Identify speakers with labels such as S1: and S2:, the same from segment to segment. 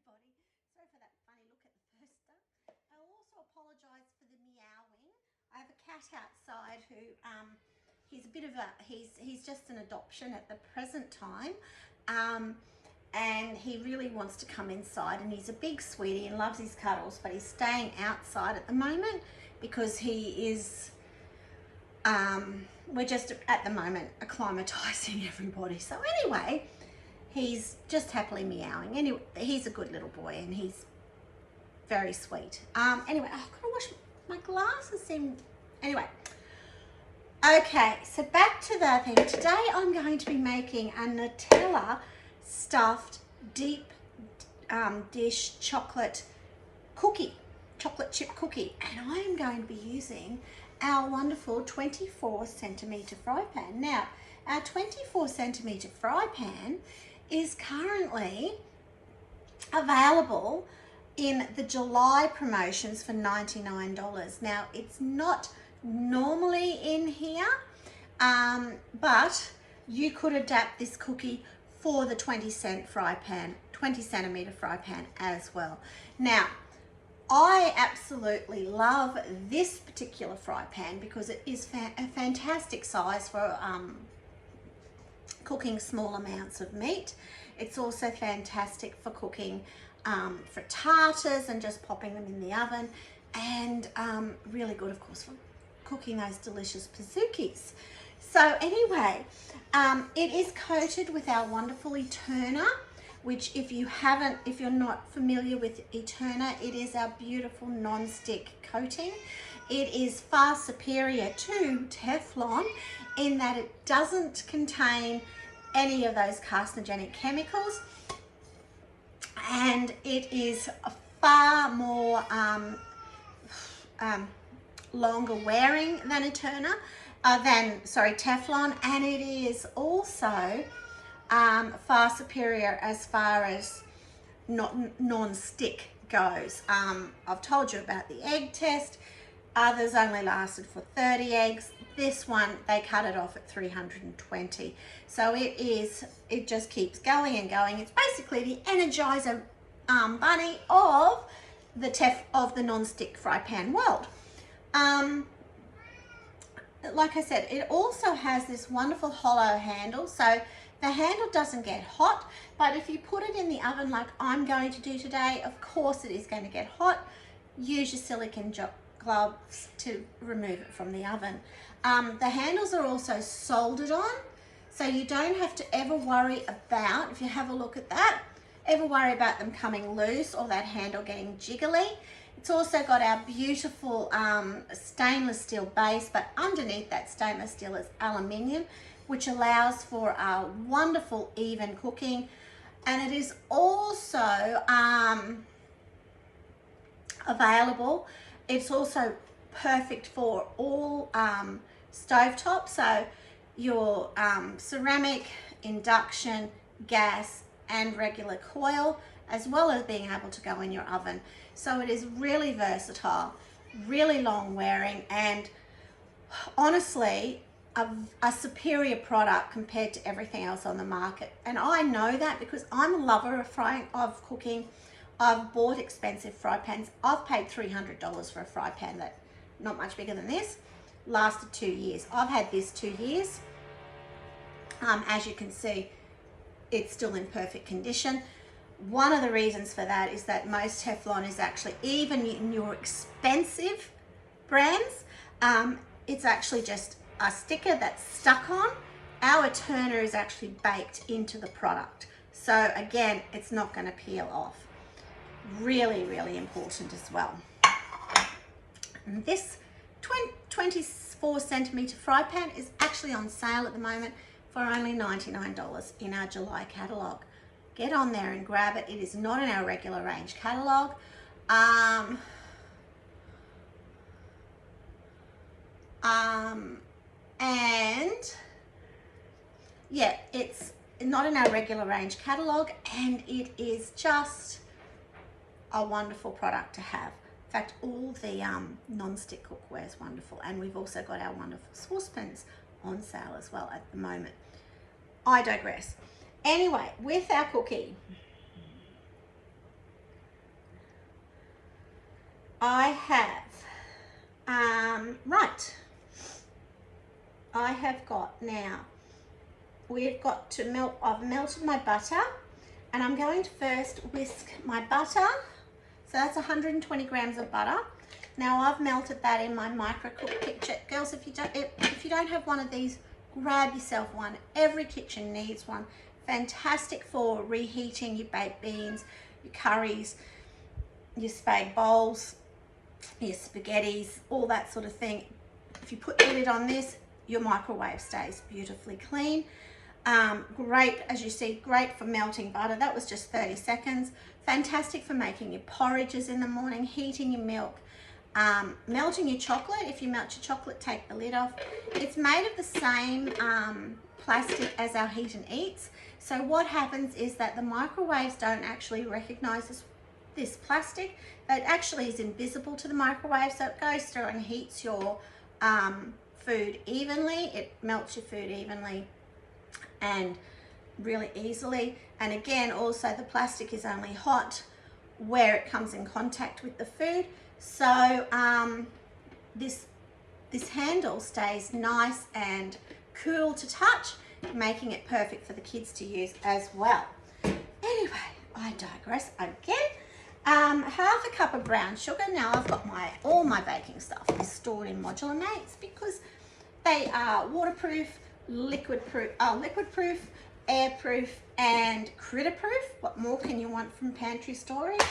S1: everybody. Sorry for that funny look at the first step. I'll also apologise for the meowing. I have a cat outside who he's a bit of a he's just an adoption at the present time. And he really wants to come inside, and he's a big sweetie and loves his cuddles, but he's staying outside at the moment because he is we're just at the moment acclimatizing everybody. So anyway, he's just happily meowing. Anyway, he's a good little boy and he's very sweet. Anyway, I've got to wash my glasses in. Anyway, okay, so back to the thing. Today I'm going to be making a Nutella stuffed deep dish chocolate chip cookie, and I am going to be using our wonderful 24 centimeter fry pan. Now, our 24 centimeter fry pan is currently available in the July promotions for $99. Now, it's not normally in here, but you could adapt this cookie for the 20 centimeter fry pan as well. Now, I absolutely love this particular fry pan because it is a fantastic size for cooking small amounts of meat. It's also fantastic for cooking for tartars and just popping them in the oven, and really good, of course, for cooking those delicious pizzookies. So anyway, it is coated with our wonderful Eterna, which if you're not familiar with Eterna, it is our beautiful non-stick coating. It is far superior to Teflon in that it doesn't contain any of those carcinogenic chemicals, and it is a far more longer wearing than Teflon, and it is also far superior as far as non-stick goes. I've told you about the egg test. Others only lasted for 30 eggs. This one, they cut it off at 320. So it just keeps going and going. It's basically the Energizer bunny of the non-stick fry pan world. Like I said, it also has this wonderful hollow handle, so the handle doesn't get hot, but if you put it in the oven like I'm going to do today, of course it is going to get hot. Use your silicone gloves to remove it from the oven. The handles are also soldered on, so you don't have to ever worry about, if you have a look at that, ever worry about them coming loose or that handle getting jiggly. It's also got our beautiful stainless steel base, but underneath that stainless steel is aluminium, which allows for a wonderful even cooking. And it is also available. It's also perfect for all stovetops, so your ceramic, induction, gas, and regular coil, as well as being able to go in your oven. So it is really versatile, really long wearing, and honestly a superior product compared to everything else on the market. And I know that because I'm a lover of cooking. I've bought expensive fry pans. I've paid $300 for a fry pan that, not much bigger than this, lasted 2 years. I've had this 2 years. As you can see, it's still in perfect condition. One of the reasons for that is that most Teflon is actually, even in your expensive brands, it's actually just a sticker that's stuck on. Our Eterna is actually baked into the product. So again, it's not going to peel off. Really, really important as well. And this 24 centimeter fry pan is actually on sale at the moment for only $99 in our July catalogue. Get on there and grab it. It is not in our regular range catalogue. And yeah, it's not in our regular range catalogue, and it is just a wonderful product to have. In fact, all the non-stick cookware is wonderful, and we've also got our wonderful saucepans on sale as well at the moment. I digress. Anyway, with our cookie, I have, right, I have got now, we've got to melt, I've melted my butter, and I'm going to first whisk my butter. So that's 120 grams of butter. Now I've melted that in my micro cook pitcher. Girls, if you don't have one of these, grab yourself one. Every kitchen needs one. Fantastic for reheating your baked beans, your curries, your spag bowls, your spaghettis, all that sort of thing. If you put the lid on this, your microwave stays beautifully clean. Great, as you see, great for melting butter. That was just 30 seconds. Fantastic for making your porridges in the morning, heating your milk, melting your chocolate. If you melt your chocolate, take the lid off. It's made of the same plastic as our heat and eats. So what happens is that the microwaves don't actually recognize this plastic. It actually is invisible to the microwave, so it goes through and heats your food evenly. It melts your food evenly and really easily. And again, also the plastic is only hot where it comes in contact with the food. So this handle stays nice and cool to touch, making it perfect for the kids to use as well. Anyway, I digress again. Half a cup of brown sugar. Now I've got all my baking stuff is stored in modular mates because they are waterproof, liquid-proof, airproof, and critter-proof. What more can you want from pantry storage?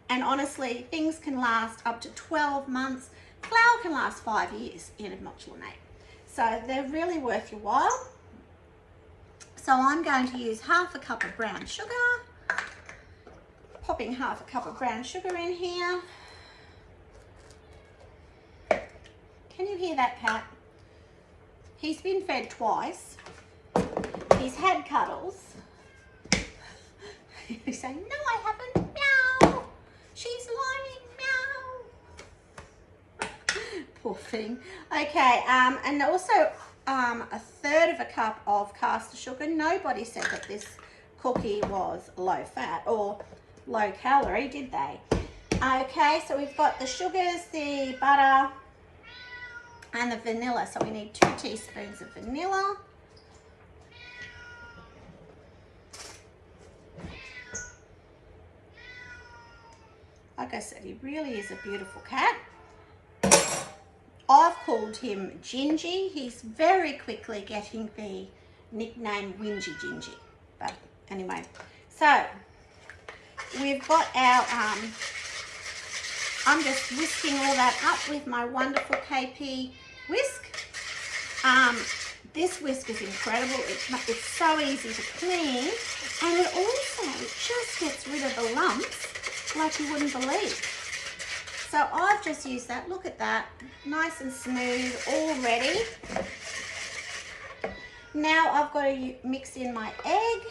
S1: And honestly, things can last up to 12 months. Flour can last 5 years in a modular mate. So they're really worth your while. So I'm going to use half a cup of brown sugar. Popping half a cup of brown sugar in here. Can you hear that, Pat? He's been fed twice. He's had cuddles. He's saying, no, I haven't. Meow. She's lying. Meow. Poor thing. Okay, and also a third of a cup of caster sugar. Nobody said that this cookie was low fat or low calorie, did they? Okay, so we've got the sugars, the butter, and the vanilla. So we need 2 teaspoons of vanilla. Like I said, he really is a beautiful cat. I've called him Gingy. He's very quickly getting the nickname Whingy Gingy. But anyway, so we've got our, I'm just whisking all that up with my wonderful KP whisk. This whisk is incredible. It's so easy to clean, and it also just gets rid of the lumps like you wouldn't believe. So I've just used that. Look at that, nice and smooth already. Now I've got to mix in my egg.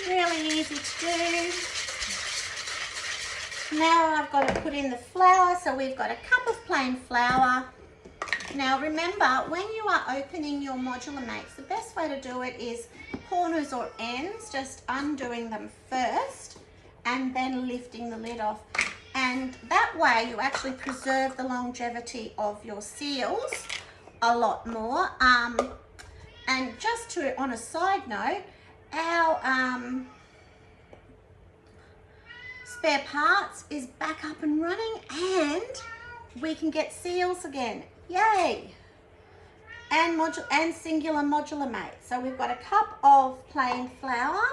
S1: Really easy to do. Now I've got to put in the flour. So we've got a cup of plain flour. Now remember, when you are opening your modular mates, the best way to do it is corners or ends, just undoing them first and then lifting the lid off. And that way you actually preserve the longevity of your seals a lot more. And just to, on a side note, our spare parts is back up and running, and we can get seals again. Yay! And singular modular mate. So we've got a cup of plain flour.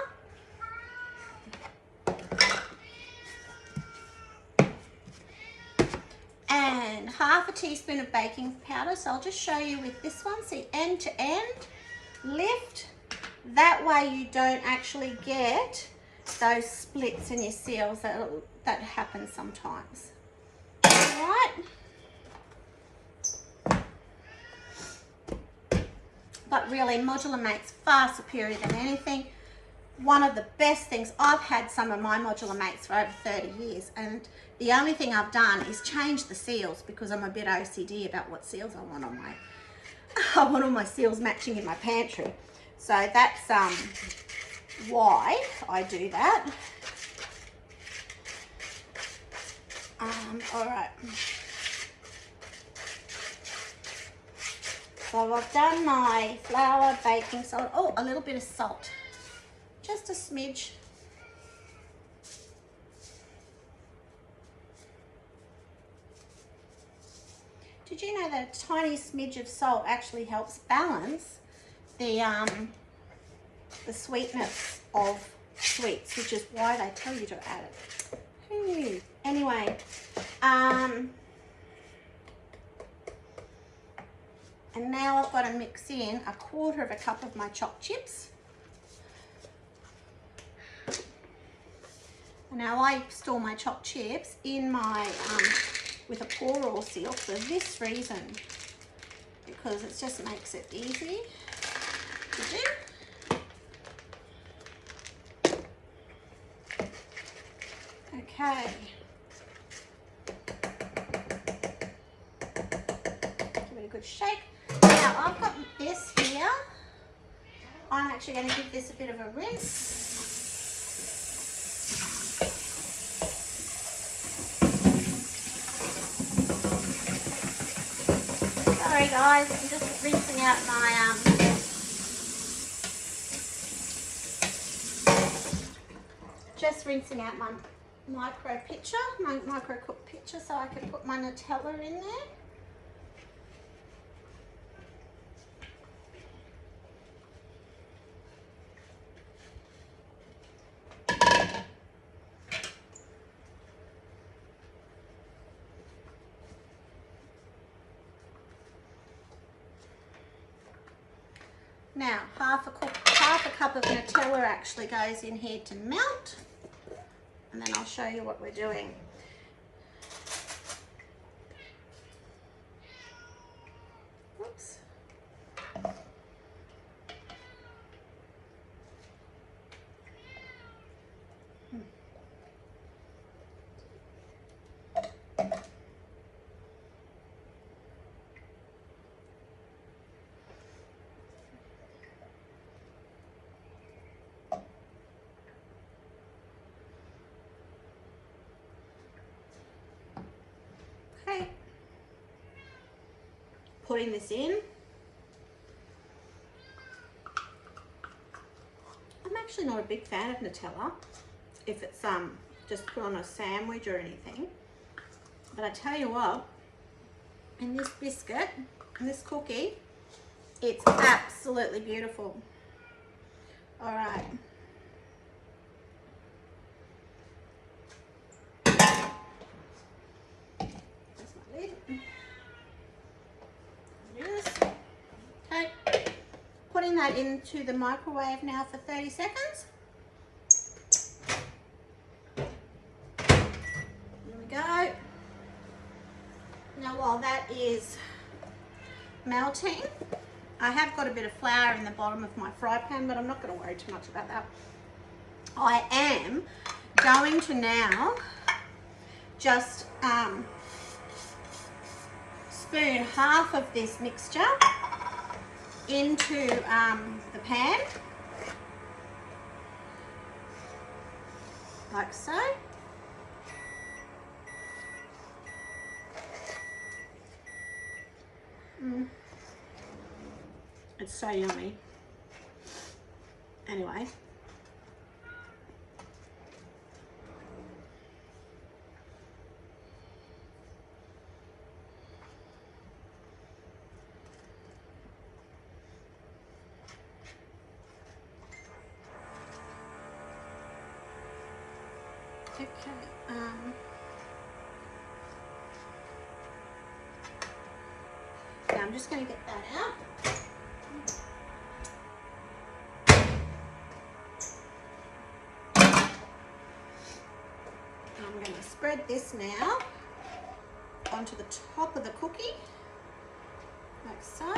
S1: And half a teaspoon of baking powder. So I'll just show you with this one. See, end to end, lift. That way you don't actually get those splits in your seals that happen sometimes. All right. But really, modular mate's far superior than anything. one of the best things. I've had some of my modular mates for over 30 years, and the only thing I've done is change the seals because I'm a bit OCD about what seals I want on my, I want all my seals matching in my pantry. So that's why I do that. All right. So I've done my flour, baking soda, oh, a little bit of salt, just a smidge. Did you know that a tiny smidge of salt actually helps balance the sweetness of sweets, which is why they tell you to add it. Anyway, and now I've got to mix in 1/4 cup of my chopped chips. Now I store my chopped chips in my, with a pour or seal for this reason, because it just makes it easy to do. Okay. Give it a good shake. Now I've got this here. I'm actually going to give this a bit of a rinse. Sorry guys, I'm just rinsing out my micro cook pitcher, so I can put my Nutella in there. Now, half a cup of Nutella actually goes in here to melt, and then I'll show you what we're doing. Whoops. Okay, putting this in. I'm actually not a big fan of Nutella if it's just put on a sandwich or anything, but I tell you what, in this biscuit, in this cookie, it's absolutely beautiful. All right. Okay, putting that into the microwave now for 30 seconds. There we go. Now while that is melting, I have got a bit of flour in the bottom of my fry pan, but I'm not going to worry too much about that. I am going to now just spoon half of this mixture into the pan, like so. It's so yummy. Anyway. Okay, now I'm just going to get that out. I'm going to spread this now onto the top of the cookie, like so.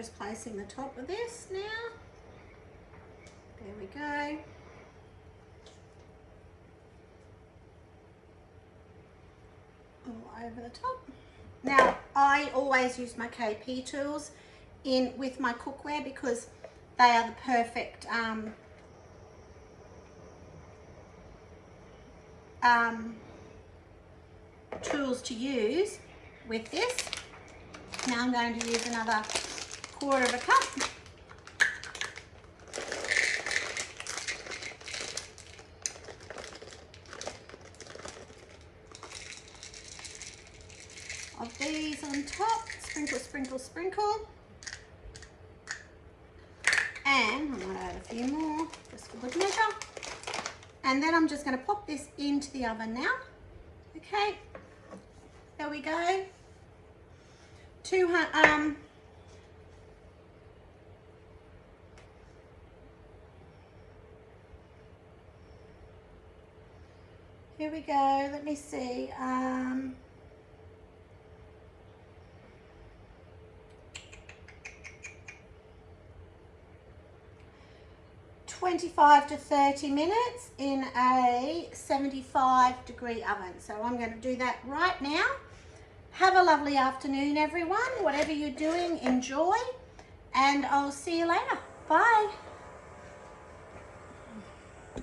S1: just placing the top of this now. There we go. All over the top. Now, I always use my KP tools in with my cookware because they are the perfect tools to use with this. Now I'm going to use another 1/4 cup. Of these on top. Sprinkle, sprinkle, sprinkle. And I might add a few more just for good measure. And then I'm just going to pop this into the oven now. Okay, there we go. 200 here we go. Let me see. 25 to 30 minutes in a 75-degree oven. So I'm going to do that right now. Have a lovely afternoon, everyone. Whatever you're doing, enjoy. And I'll see you later. Bye.